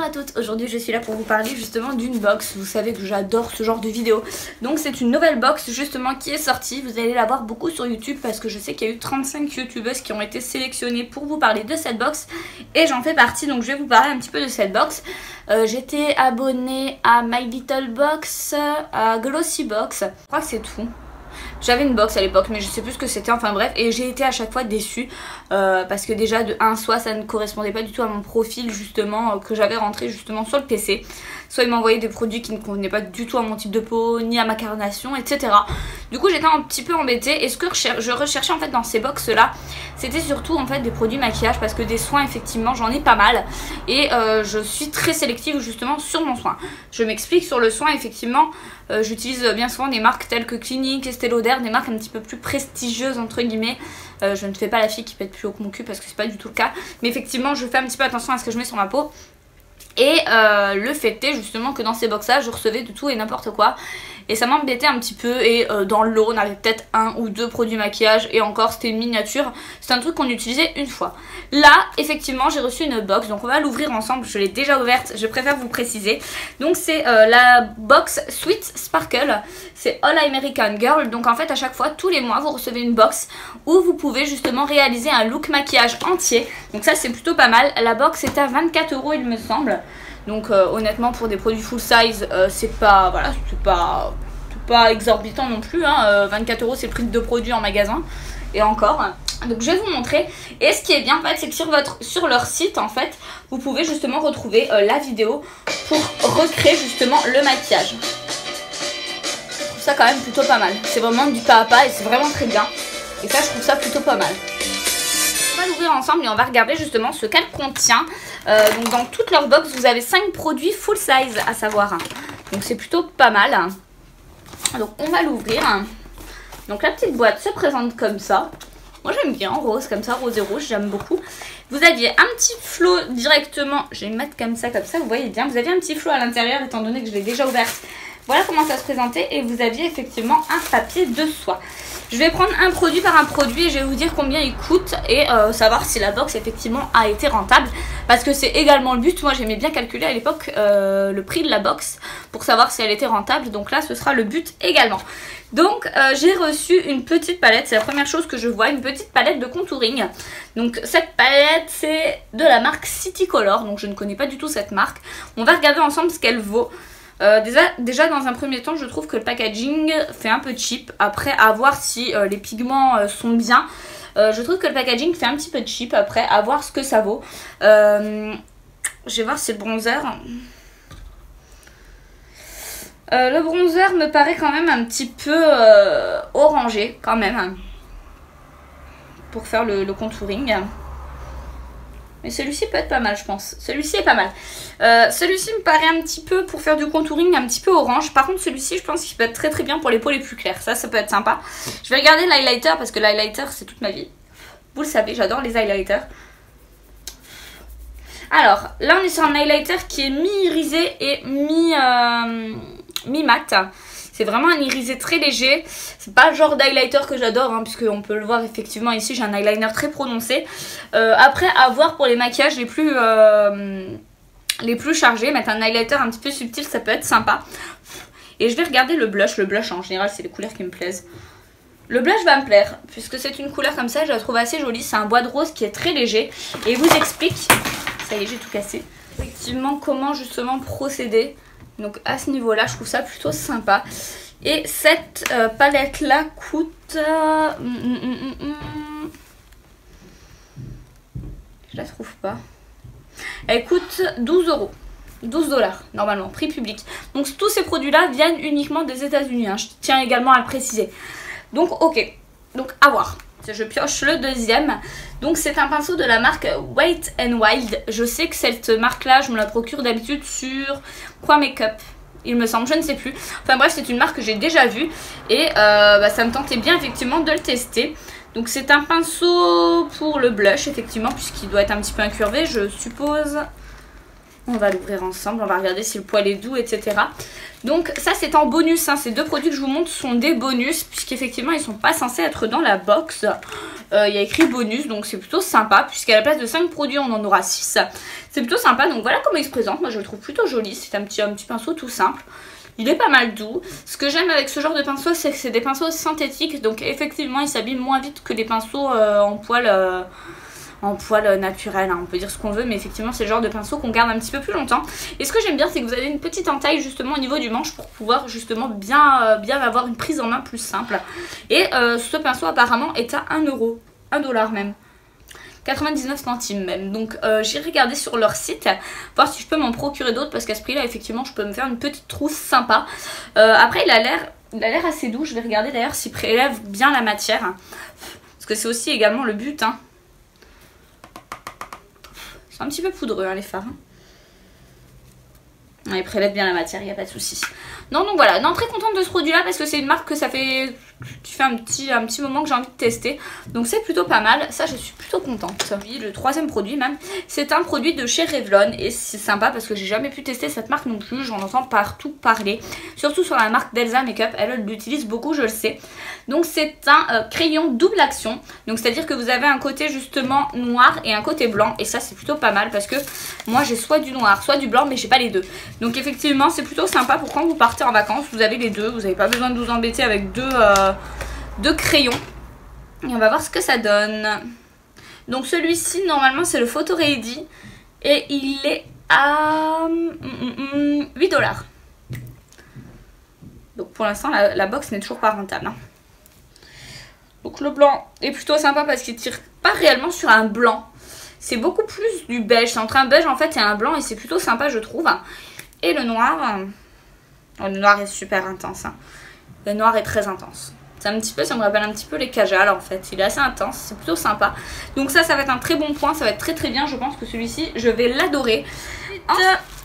Bonjour à toutes, aujourd'hui je suis là pour vous parler justement d'une box. Vous savez que j'adore ce genre de vidéos. Donc c'est une nouvelle box justement qui est sortie. Vous allez la voir beaucoup sur YouTube parce que je sais qu'il y a eu 35 youtubeuses qui ont été sélectionnées pour vous parler de cette box. Et j'en fais partie, donc je vais vous parler un petit peu de cette box. J'étais abonnée à My Little Box, à Glossy Box. Je crois que c'est tout. J'avais une box à l'époque mais je sais plus ce que c'était, enfin bref, et j'ai été à chaque fois déçue parce que déjà de 1, soit ça ne correspondait pas du tout à mon profil justement que j'avais rentré justement sur le PC, soit ils m'envoyaient des produits qui ne convenaient pas du tout à mon type de peau, ni à ma carnation, etc. Du coup j'étais un petit peu embêtée et ce que je recherchais en fait dans ces box là, c'était surtout en fait des produits maquillage parce que des soins effectivement j'en ai pas mal et je suis très sélective justement sur mon soin. Je m'explique, sur le soin effectivement j'utilise bien souvent des marques telles que Clinique, Estée Lauder, des marques un petit peu plus prestigieuses entre guillemets. Je ne fais pas la fille qui pète plus haut que mon cul parce que c'est pas du tout le cas, mais effectivement je fais un petit peu attention à ce que je mets sur ma peau. Et le fait est justement que dans ces box là je recevais de tout et n'importe quoi et ça m'embêtait un petit peu. Et dans le lot on avait peut-être 1 ou 2 produits maquillage et encore c'était une miniature, c'est un truc qu'on utilisait une fois. Là effectivement j'ai reçu une box, donc on va l'ouvrir ensemble. Je l'ai déjà ouverte, je préfère vous préciser. Donc c'est la box Sweet Sparkle, c'est All American Girl. Donc en fait à chaque fois, tous les mois vous recevez une box où vous pouvez justement réaliser un look maquillage entier. Donc ça c'est plutôt pas mal. La box est à 24 € il me semble. Donc honnêtement pour des produits full size c'est pas, voilà, c'est pas exorbitant non plus hein. 24 € c'est le prix de 2 produits en magasin et encore. Donc je vais vous montrer. Et ce qui est bien en fait c'est que sur leur site en fait vous pouvez justement retrouver la vidéo pour recréer justement le maquillage. Je trouve ça quand même plutôt pas mal. C'est vraiment du pas à pas et c'est vraiment très bien. Et ça je trouve ça plutôt pas mal. On va l'ouvrir ensemble et on va regarder justement ce qu'elle contient. Donc dans toute leur box vous avez 5 produits full size à savoir. Donc c'est plutôt pas mal. Donc on va l'ouvrir. Donc la petite boîte se présente comme ça. Moi j'aime bien, rose comme ça, rose et rouge, j'aime beaucoup. Vous aviez un petit flot directement, je vais me mettre comme ça, vous voyez bien. Vous aviez un petit flot à l'intérieur étant donné que je l'ai déjà ouverte. Voilà comment ça se présentait et vous aviez effectivement un papier de soie. Je vais prendre un produit par un produit et je vais vous dire combien il coûte et savoir si la box effectivement a été rentable. Parce que c'est également le but. Moi j'aimais bien calculer à l'époque le prix de la box pour savoir si elle était rentable. Donc là ce sera le but également. Donc j'ai reçu une petite palette, c'est la première chose que je vois, une petite palette de contouring. Donc cette palette c'est de la marque City Color, donc je ne connais pas du tout cette marque. On va regarder ensemble ce qu'elle vaut. Déjà dans un premier temps je trouve que le packaging fait un peu cheap. Après à voir si les pigments sont bien. Je trouve que le packaging fait un petit peu cheap. Après à voir ce que ça vaut. Je vais voir si le bronzer... le bronzer me paraît quand même un petit peu orangé quand même. Pour faire le contouring. Mais celui-ci peut être pas mal je pense. Celui-ci est pas mal. Celui-ci me paraît un petit peu pour faire du contouring un petit peu orange. Par contre celui-ci je pense qu'il peut être très très bien pour les peaux les plus claires. Ça peut être sympa. Je vais regarder l'highlighter parce que l'highlighter c'est toute ma vie. Vous le savez, j'adore les highlighters. Alors là on est sur un highlighter qui est mi-irisé et mi-mat. C'est vraiment un irisé très léger. C'est pas le genre d'highlighter que j'adore hein, puisque on peut le voir effectivement ici j'ai un eyeliner très prononcé. Après à voir pour les maquillages les plus chargés, mettre un highlighter un petit peu subtil ça peut être sympa. Et je vais regarder le blush. Le blush en général c'est les couleurs qui me plaisent. Le blush va me plaire puisque c'est une couleur comme ça, je la trouve assez jolie. C'est un bois de rose qui est très léger et il vous explique, ça y est j'ai tout cassé, effectivement comment justement procéder. Donc à ce niveau là je trouve ça plutôt sympa. Et cette palette là coûte je la trouve pas. Elle coûte 12 €. 12 $ normalement, prix public. Donc tous ces produits là viennent uniquement des États-Unis hein. Je tiens également à le préciser. Donc ok, donc à voir. Je pioche le deuxième. Donc c'est un pinceau de la marque Wet n Wild. Je sais que cette marque là je me la procure d'habitude sur Quoi Makeup il me semble, je ne sais plus. Enfin bref c'est une marque que j'ai déjà vue. Et ça me tentait bien effectivement de le tester. Donc c'est un pinceau pour le blush effectivement puisqu'il doit être un petit peu incurvé je suppose. On va l'ouvrir ensemble, on va regarder si le poil est doux, etc. Donc ça c'est en bonus, hein. Ces deux produits que je vous montre sont des bonus, puisqu'effectivement ils sont pas censés être dans la box. Il y a écrit bonus, donc c'est plutôt sympa, puisqu'à la place de 5 produits on en aura 6. C'est plutôt sympa, donc voilà comment il se présente. Moi je le trouve plutôt joli, c'est un petit pinceau tout simple. Il est pas mal doux. Ce que j'aime avec ce genre de pinceau, c'est que c'est des pinceaux synthétiques, donc effectivement ils s'abîment moins vite que les pinceaux en poil naturel, hein. On peut dire ce qu'on veut, mais effectivement c'est le genre de pinceau qu'on garde un petit peu plus longtemps. Et ce que j'aime bien, c'est que vous avez une petite entaille justement au niveau du manche pour pouvoir justement bien avoir une prise en main plus simple. Et ce pinceau apparemment est à 1 euro, 1 dollar même, 99 centimes même. Donc j'irai regarder sur leur site, voir si je peux m'en procurer d'autres, parce qu'à ce prix là effectivement je peux me faire une petite trousse sympa. Après il a l'air assez doux. Je vais regarder d'ailleurs s'il prélève bien la matière, parce que c'est aussi également le but, hein. Un petit peu poudreux, hein, les fards. Il prélève bien la matière, il n'y a pas de souci. Non, donc voilà, non, très contente de ce produit là, parce que c'est une marque que ça fait un petit moment que j'ai envie de tester. Donc c'est plutôt pas mal, ça je suis plutôt contente. Oui, le troisième produit même, c'est un produit de chez Revlon. Et c'est sympa parce que j'ai jamais pu tester cette marque non plus. J'en entends partout parler, surtout sur la marque d'Elsa Makeup. Elle l'utilise beaucoup, je le sais. Donc c'est un crayon double action. Donc c'est à dire que vous avez un côté justement noir et un côté blanc. Et ça c'est plutôt pas mal, parce que moi j'ai soit du noir soit du blanc, mais j'ai pas les deux. Donc effectivement c'est plutôt sympa pour quand vous partez en vacances, vous avez les deux. Vous n'avez pas besoin de vous embêter avec deux crayons. Et on va voir ce que ça donne. Donc celui-ci normalement c'est le Photo Ready, et il est à 8 dollars. Donc pour l'instant la box n'est toujours pas rentable, hein. Donc le blanc est plutôt sympa parce qu'il tire pas réellement sur un blanc. C'est beaucoup plus du beige. C'est entre un beige en fait et un blanc, et c'est plutôt sympa je trouve. Et le noir est super intense, hein. Le noir est très intense. C'est un petit peu, ça me rappelle un petit peu les Kajal en fait. Il est assez intense, c'est plutôt sympa. Donc ça va être un très bon point, ça va être très très bien. Je pense que celui-ci, je vais l'adorer.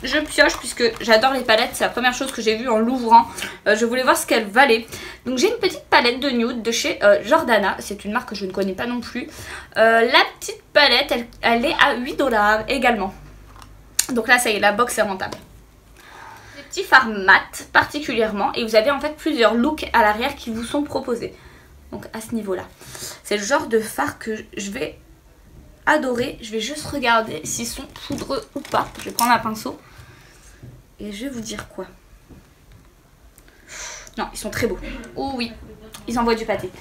Je pioche puisque j'adore les palettes. C'est la première chose que j'ai vue en l'ouvrant. Je voulais voir ce qu'elle valait. Donc j'ai une petite palette de nude de chez Jordana. C'est une marque que je ne connais pas non plus. La petite palette, elle est à 8 dollars également. Donc là ça y est, la box est rentable. Fards mat particulièrement, et vous avez en fait plusieurs looks à l'arrière qui vous sont proposés. Donc à ce niveau là, c'est le genre de fard que je vais adorer. Je vais juste regarder s'ils sont poudreux ou pas. Je vais prendre un pinceau et je vais vous dire quoi. Non, ils sont très beaux. Oh oui, ils envoient du pâté.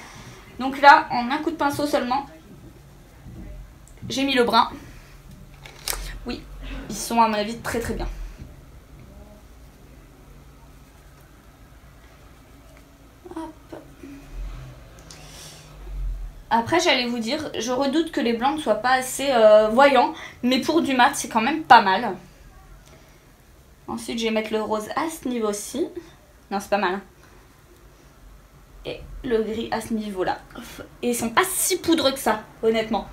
Donc là, en un coup de pinceau seulement, j'ai mis le brun. Oui, ils sont à mon avis très très bien. Après j'allais vous dire, je redoute que les blancs ne soient pas assez voyants, mais pour du mat c'est quand même pas mal. Ensuite je vais mettre le rose à ce niveau-ci. Non c'est pas mal, hein. Et le gris à ce niveau-là. Et ils sont pas si poudreux que ça, honnêtement.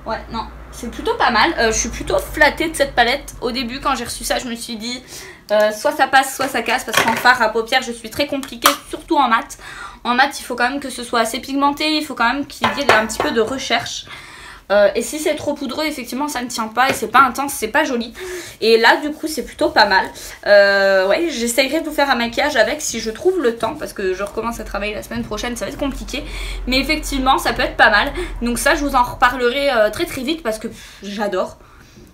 Ouais, non, c'est plutôt pas mal. Je suis plutôt flattée de cette palette. Au début quand j'ai reçu ça, je me suis dit soit ça passe, soit ça casse, parce qu'en fard à paupières je suis très compliquée, surtout en mat. En mat il faut quand même que ce soit assez pigmenté, il faut quand même qu'il y ait un petit peu de recherche. Et si c'est trop poudreux, effectivement ça ne tient pas, et c'est pas intense, c'est pas joli. Et là du coup c'est plutôt pas mal. Ouais, j'essayerai de vous faire un maquillage avec si je trouve le temps, parce que je recommence à travailler la semaine prochaine, ça va être compliqué. Mais effectivement ça peut être pas mal. Donc ça je vous en reparlerai très très vite, parce que j'adore.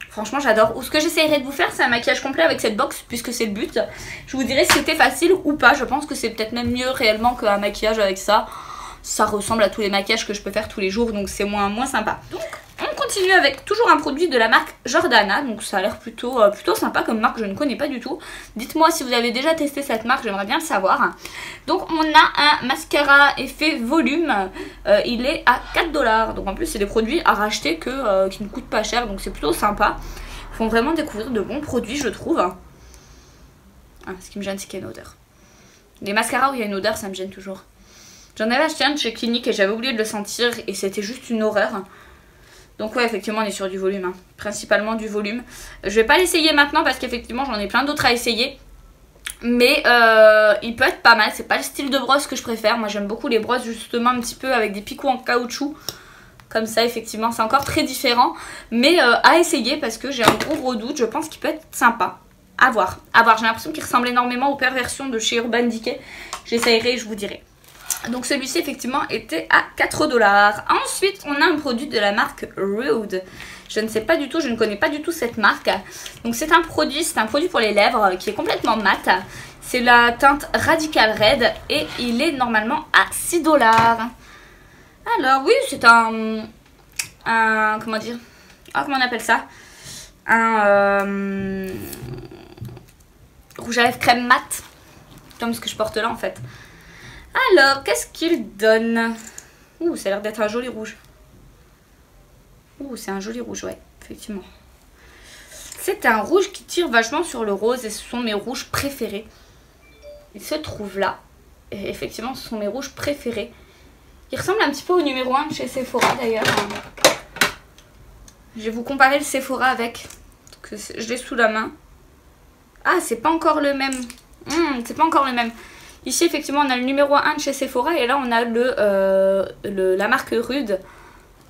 Franchement j'adore. Ou ce que j'essayerai de vous faire, c'est un maquillage complet avec cette box, puisque c'est le but. Je vous dirai si c'était facile ou pas. Je pense que c'est peut-être même mieux réellement qu'un maquillage avec ça. Ça ressemble à tous les maquillages que je peux faire tous les jours, donc c'est moins sympa. Donc on continue avec toujours un produit de la marque Jordana. Donc ça a l'air plutôt sympa comme marque, je ne connais pas du tout. Dites-moi si vous avez déjà testé cette marque, j'aimerais bien le savoir. Donc on a un mascara effet volume, il est à 4 dollars. Donc en plus c'est des produits à racheter qui ne coûtent pas cher, donc c'est plutôt sympa. Ils font vraiment découvrir de bons produits je trouve. Ce qui me gêne c'est qu'il y a une odeur. Les mascaras où il y a une odeur ça me gêne toujours. J'en avais acheté un de chez Clinique et j'avais oublié de le sentir et c'était juste une horreur. Donc ouais, effectivement on est sur du volume, hein. Principalement du volume. Je vais pas l'essayer maintenant parce qu'effectivement j'en ai plein d'autres à essayer. Mais il peut être pas mal, c'est pas le style de brosse que je préfère. Moi j'aime beaucoup les brosses justement un petit peu avec des picots en caoutchouc. Comme ça, effectivement, c'est encore très différent. Mais à essayer parce que j'ai un gros doute. Je pense qu'il peut être sympa. À voir. À voir. J'ai l'impression qu'il ressemble énormément aux perversions de chez Urban Decay. J'essayerai et je vous dirai. Donc celui-ci, effectivement, était à 4 $. Ensuite, on a un produit de la marque Rude. Je ne sais pas du tout, je ne connais pas du tout cette marque. Donc c'est un produit pour les lèvres qui est complètement mat. C'est la teinte Radical Red et il est normalement à 6 $. Alors oui, c'est un comment dire, comment on appelle ça, un rouge à lèvres crème mat, comme ce que je porte là en fait. Alors, qu'est-ce qu'il donne? Ouh, ça a l'air d'être un joli rouge. Ouh, c'est un joli rouge, ouais, effectivement. C'est un rouge qui tire vachement sur le rose et ce sont mes rouges préférés. Il se trouve là. Et effectivement, ce sont mes rouges préférés. Il ressemble un petit peu au numéro 1 de chez Sephora d'ailleurs. Je vais vous comparer le Sephora avec. Donc, je l'ai sous la main. Ah, c'est pas encore le même. C'est pas encore le même. Ici, effectivement, on a le numéro 1 de chez Sephora et là, on a la marque Rude.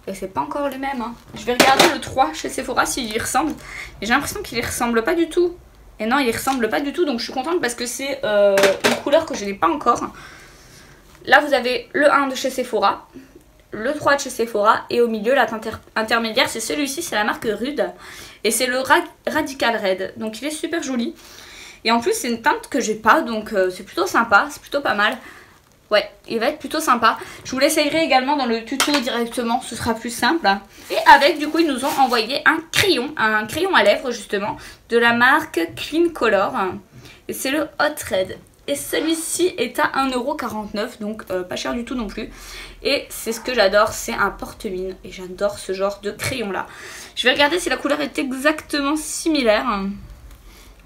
Et c'est pas encore le même. Hein. Je vais regarder le 3 chez Sephora s'il y ressemble. Et j'ai l'impression qu'il y ressemble pas du tout. Et non, il ressemble pas du tout. Donc, je suis contente parce que c'est une couleur que je n'ai pas encore. Là, vous avez le 1 de chez Sephora, le 3 de chez Sephora. Et au milieu, la teinte intermédiaire, c'est celui-ci. C'est la marque Rude. Et c'est le Radical Red. Donc, il est super joli. Et en plus, c'est une teinte que j'ai pas, donc c'est plutôt sympa, c'est plutôt pas mal. Ouais, il va être plutôt sympa. Je vous l'essayerai également dans le tuto directement, ce sera plus simple. Et avec, du coup, ils nous ont envoyé un crayon à lèvres justement, de la marque Clean Color. Et c'est le Hot Red. Et celui-ci est à 1,49 €, donc pas cher du tout non plus. Et c'est ce que j'adore, c'est un porte-mine. Et j'adore ce genre de crayon là. Je vais regarder si la couleur est exactement similaire.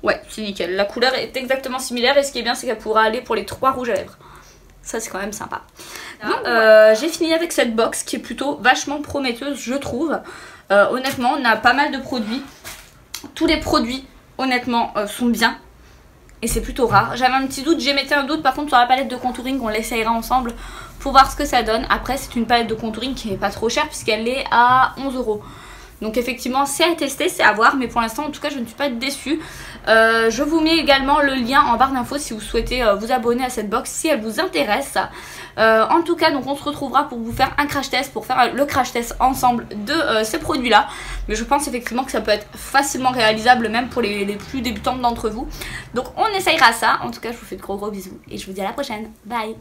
Ouais, c'est nickel. La couleur est exactement similaire et ce qui est bien, c'est qu'elle pourra aller pour les 3 rouges à lèvres. Ça, c'est quand même sympa. J'ai fini avec cette box qui est plutôt vachement prometteuse, je trouve. Honnêtement, on a pas mal de produits. Tous les produits, honnêtement, sont bien. Et c'est plutôt rare. J'avais un petit doute, j'émettais un doute par contre sur la palette de contouring. On l'essayera ensemble pour voir ce que ça donne. Après, c'est une palette de contouring qui n'est pas trop chère puisqu'elle est à 11 €. Donc effectivement c'est à tester, c'est à voir, mais pour l'instant en tout cas je ne suis pas déçue. Je vous mets également le lien en barre d'infos si vous souhaitez vous abonner à cette box si elle vous intéresse. En tout cas donc on se retrouvera pour vous faire un crash test, pour faire le crash test ensemble de ces produits là. Mais je pense effectivement que ça peut être facilement réalisable même pour les plus débutantes d'entre vous. Donc on essayera ça, en tout cas je vous fais de gros bisous et je vous dis à la prochaine, bye.